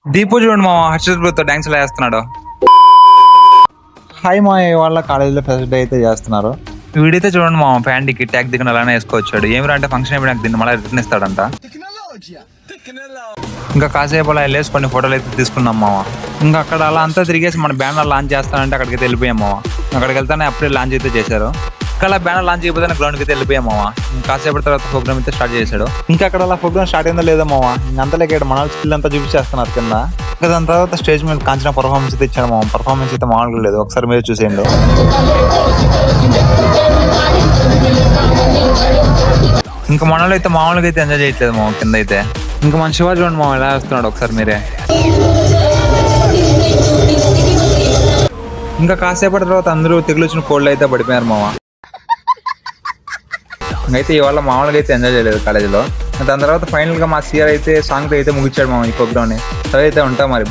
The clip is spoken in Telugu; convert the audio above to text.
దీపు చూడండి మామ హర్షద్ డాన్స్ ఎలా చేస్తున్నాడు. హాయ్ మా వాళ్ళ కాలేజీలో ఫస్ట్ డే అయితే చేస్తున్నారు. వీడైతే చూడండి మామ ప్యాంట్కి ట్యాగ్ దిగిన అలానే వేసుకోవచ్చాడు. ఏమిరా అంటే ఫంక్షన్ అయిపోయి నాకు దీన్ని మళ్ళీ రిటర్న్ ఇస్తాడంట. ఇంకా కాసేపు అలా వెళ్ళేసి కొన్ని ఫోటోలు అయితే తీసుకున్నాం మామ. ఇంకా అక్కడ అలా అంతా తిరిగేసి మన బ్యానర్ లాంచ్ చేస్తానంటే అక్కడికి వెళ్ళిపోయాం మామ. అక్కడికి వెళ్తానే అప్పుడే లాంచ్ అయితే చేశారు. ఇంకా అలా బ్యానర్ లాంచ్ అయిపోతే గ్రౌండ్కి అయితే వెళ్ళిపోయాం మామ. కాసేపటి తర్వాత ప్రోగ్రామ్ అయితే స్టార్ట్ చేశాడు. ఇంకా అక్కడ అలా ప్రోగ్రామ్ స్టార్ట్ అయిందో లేదో మామ. అంతలేక మన స్కిల్ అంతా చూపించేస్తున్నారు కింద. ఇంకా దాని తర్వాత స్టేజ్ మీద కాంచిన పర్ఫార్మెన్స్ అయితే ఇచ్చాడు మామ. పర్ఫార్మెన్స్ అయితే మామూలుగా లేదు, ఒకసారి మీరు చూసేయండి. ఇంకా మనలో అయితే మామూలుగా అయితే ఎంజాయ్ చేయట్లేదు మామ కింద అయితే. ఇంకా మన శివ చూడండి మామ ఎలా వస్తున్నాడు ఒకసారి మీరే. ఇంకా కాసేపటి తర్వాత అందరూ తెగులు వచ్చిన కోళ్ళు అయితే పడిపోయారు మామ. అయితే ఇవాళ మామూలుగా అయితే ఎంజాయ్ చేయలేదు కాలేజీలో. దాని తర్వాత ఫైనల్ గా మా సీఆర్ అయితే సాంగ్ అయితే ముగించాడు మామ ఈ ప్రోగ్రామ్ ని. అదైతే ఉంటాం మరి.